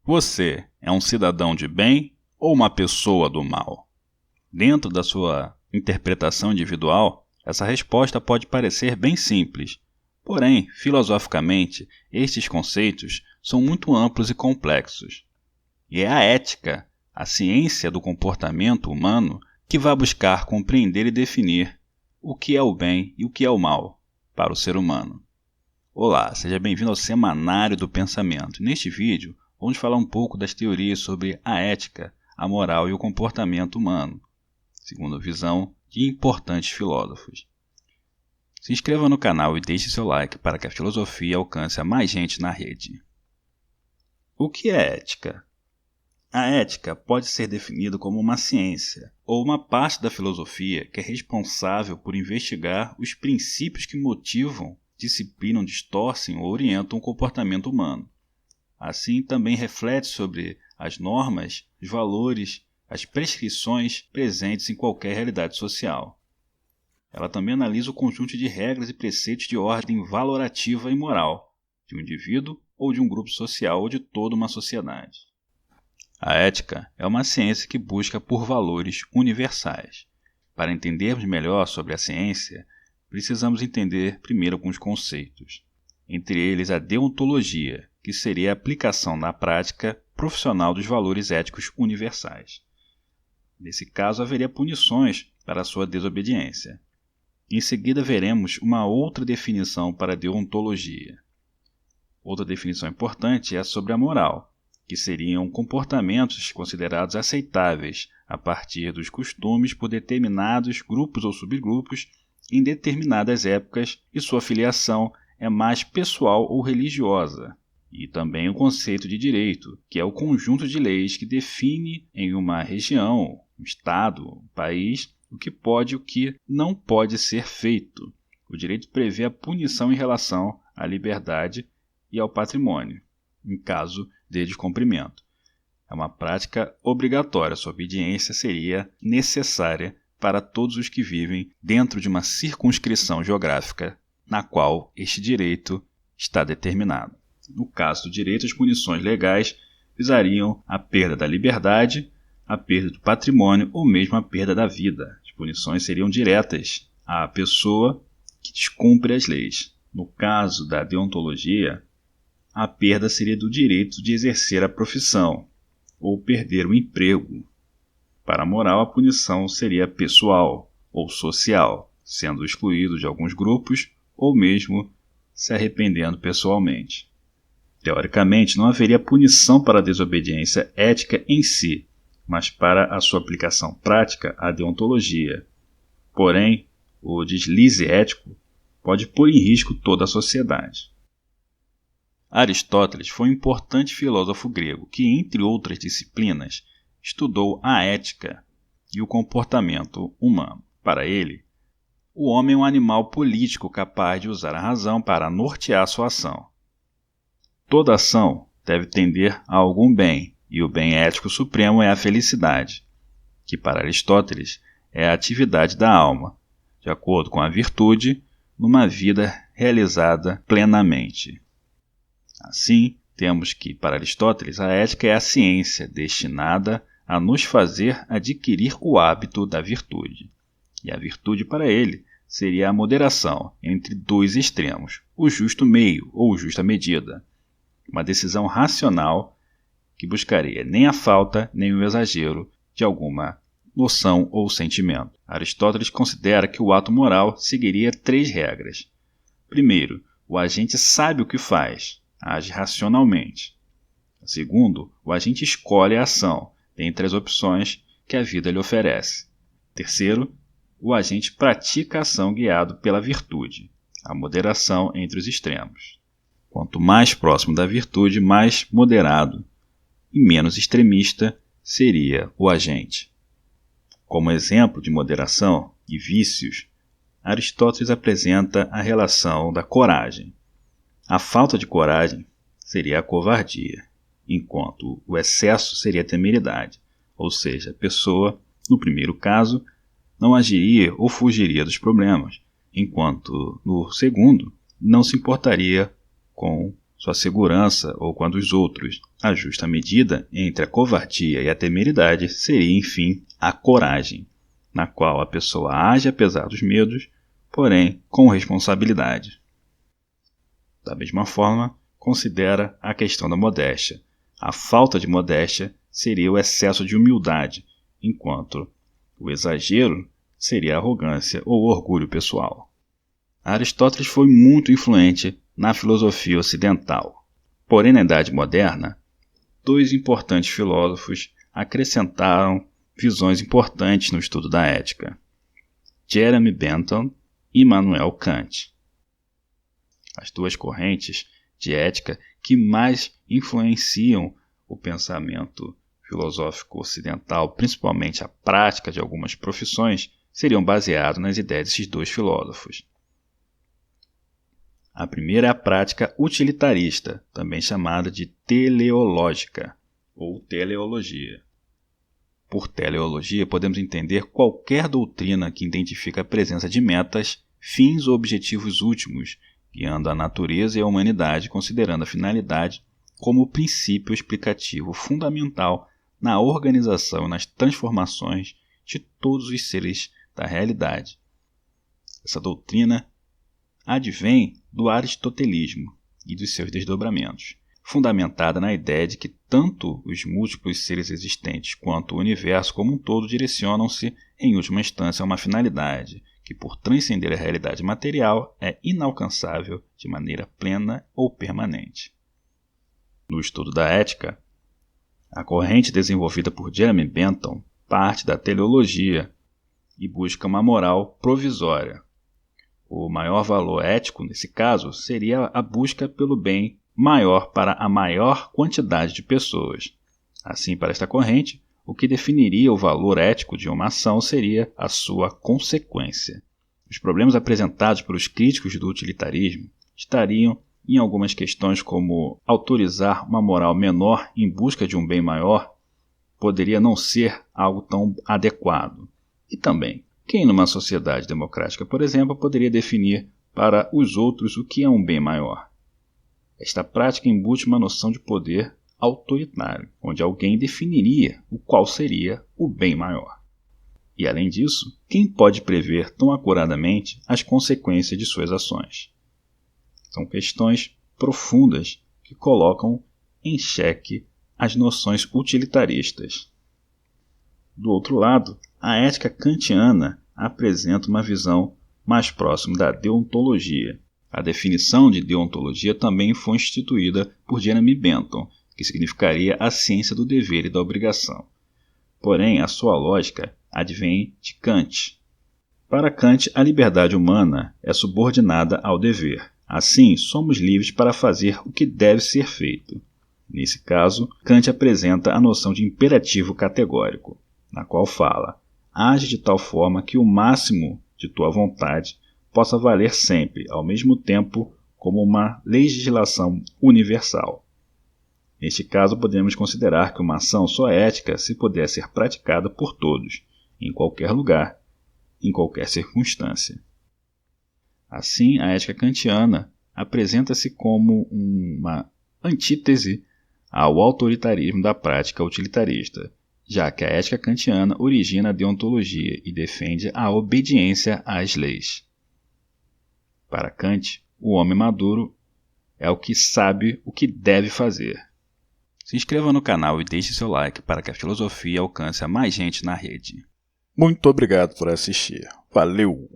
Você é um cidadão de bem ou uma pessoa do mal? Dentro da sua interpretação individual, essa resposta pode parecer bem simples. Porém, filosoficamente, estes conceitos são muito amplos e complexos. E é a ética, a ciência do comportamento humano, que vai buscar compreender e definir o que é o bem e o que é o mal para o ser humano. Olá, seja bem-vindo ao Semanário do Pensamento. Neste vídeo, vamos falar um pouco das teorias sobre a ética, a moral e o comportamento humano, segundo a visão de importantes filósofos. Se inscreva no canal e deixe seu like para que a filosofia alcance a mais gente na rede. O que é ética? A ética pode ser definida como uma ciência ou uma parte da filosofia que é responsável por investigar os princípios que motivam, disciplinam, distorcem ou orientam o comportamento humano. Assim, também reflete sobre as normas, os valores, as prescrições presentes em qualquer realidade social. Ela também analisa o conjunto de regras e preceitos de ordem valorativa e moral de um indivíduo ou de um grupo social ou de toda uma sociedade. A ética é uma ciência que busca por valores universais. Para entendermos melhor sobre a ciência, precisamos entender primeiro alguns conceitos. Entre eles, a deontologia, que seria a aplicação na prática profissional dos valores éticos universais. Nesse caso, haveria punições para a sua desobediência. Em seguida, veremos uma outra definição para a deontologia. Outra definição importante é sobre a moral, que seriam comportamentos considerados aceitáveis a partir dos costumes por determinados grupos ou subgrupos em determinadas épocas, e sua filiação é mais pessoal ou religiosa. E também o conceito de direito, que é o conjunto de leis que define em uma região, um estado, um país, o que pode e o que não pode ser feito. O direito prevê a punição em relação à liberdade e ao patrimônio, em caso de descumprimento. É uma prática obrigatória, sua obediência seria necessária para todos os que vivem dentro de uma circunscrição geográfica na qual este direito está determinado. No caso do direito, as punições legais visariam a perda da liberdade, a perda do patrimônio ou mesmo a perda da vida. As punições seriam diretas à pessoa que descumpre as leis. No caso da deontologia, a perda seria do direito de exercer a profissão ou perder o emprego. Para a moral, a punição seria pessoal ou social, sendo excluído de alguns grupos ou mesmo se arrependendo pessoalmente. Teoricamente, não haveria punição para a desobediência ética em si, mas para a sua aplicação prática, a deontologia. Porém, o deslize ético pode pôr em risco toda a sociedade. Aristóteles foi um importante filósofo grego que, entre outras disciplinas, estudou a ética e o comportamento humano. Para ele, o homem é um animal político capaz de usar a razão para nortear sua ação. Toda ação deve tender a algum bem, e o bem ético supremo é a felicidade, que para Aristóteles é a atividade da alma, de acordo com a virtude, numa vida realizada plenamente. Assim, temos que, para Aristóteles, a ética é a ciência destinada a nos fazer adquirir o hábito da virtude. E a virtude, para ele, seria a moderação entre dois extremos, o justo meio ou justa medida. Uma decisão racional que buscaria nem a falta nem o exagero de alguma noção ou sentimento. Aristóteles considera que o ato moral seguiria 3 regras. Primeiro, o agente sabe o que faz, age racionalmente. Segundo, o agente escolhe a ação, dentre as opções que a vida lhe oferece. Terceiro, o agente pratica a ação guiado pela virtude, a moderação entre os extremos. Quanto mais próximo da virtude, mais moderado e menos extremista seria o agente. Como exemplo de moderação e vícios, Aristóteles apresenta a relação da coragem. A falta de coragem seria a covardia, enquanto o excesso seria a temeridade, ou seja, a pessoa, no primeiro caso, não agiria ou fugiria dos problemas, enquanto, no segundo, não se importaria com sua segurança ou com a dos outros. A justa medida entre a covardia e a temeridade seria, enfim, a coragem, na qual a pessoa age apesar dos medos, porém com responsabilidade. Da mesma forma, considera a questão da modéstia. A falta de modéstia seria o excesso de humildade, enquanto o exagero seria a arrogância ou orgulho pessoal. Aristóteles foi muito influente na filosofia ocidental. Porém, na Idade Moderna, dois importantes filósofos acrescentaram visões importantes no estudo da ética: Jeremy Bentham e Immanuel Kant. As duas correntes de ética que mais influenciam o pensamento filosófico ocidental, principalmente a prática de algumas profissões, seriam baseadas nas ideias desses dois filósofos. A primeira é a prática utilitarista, também chamada de teleológica ou teleologia. Por teleologia, podemos entender qualquer doutrina que identifica a presença de metas, fins ou objetivos últimos, guiando a natureza e a humanidade, considerando a finalidade como o princípio explicativo fundamental na organização e nas transformações de todos os seres da realidade. Essa doutrina advém do aristotelismo e dos seus desdobramentos, fundamentada na ideia de que tanto os múltiplos seres existentes quanto o universo como um todo direcionam-se, em última instância, a uma finalidade que, por transcender a realidade material, é inalcançável de maneira plena ou permanente. No estudo da ética, a corrente desenvolvida por Jeremy Bentham parte da teleologia e busca uma moral provisória. O maior valor ético, nesse caso, seria a busca pelo bem maior para a maior quantidade de pessoas. Assim, para esta corrente, o que definiria o valor ético de uma ação seria a sua consequência. Os problemas apresentados pelos críticos do utilitarismo estariam em algumas questões como autorizar uma moral menor em busca de um bem maior poderia não ser algo tão adequado. E também, quem numa sociedade democrática, por exemplo, poderia definir para os outros o que é um bem maior? Esta prática embute uma noção de poder autoritário, onde alguém definiria o qual seria o bem maior. E, além disso, quem pode prever tão acuradamente as consequências de suas ações? São questões profundas que colocam em xeque as noções utilitaristas. Do outro lado, a ética kantiana apresenta uma visão mais próxima da deontologia. A definição de deontologia também foi instituída por Jeremy Bentham, que significaria a ciência do dever e da obrigação. Porém, a sua lógica advém de Kant. Para Kant, a liberdade humana é subordinada ao dever. Assim, somos livres para fazer o que deve ser feito. Nesse caso, Kant apresenta a noção de imperativo categórico, na qual fala: age de tal forma que o máximo de tua vontade possa valer sempre, ao mesmo tempo como uma legislação universal. Neste caso, podemos considerar que uma ação só é ética se puder ser praticada por todos, em qualquer lugar, em qualquer circunstância. Assim, a ética kantiana apresenta-se como uma antítese ao autoritarismo da prática utilitarista, já que a ética kantiana origina a deontologia e defende a obediência às leis. Para Kant, o homem maduro é o que sabe o que deve fazer. Se inscreva no canal e deixe seu like para que a filosofia alcance a mais gente na rede. Muito obrigado por assistir. Valeu!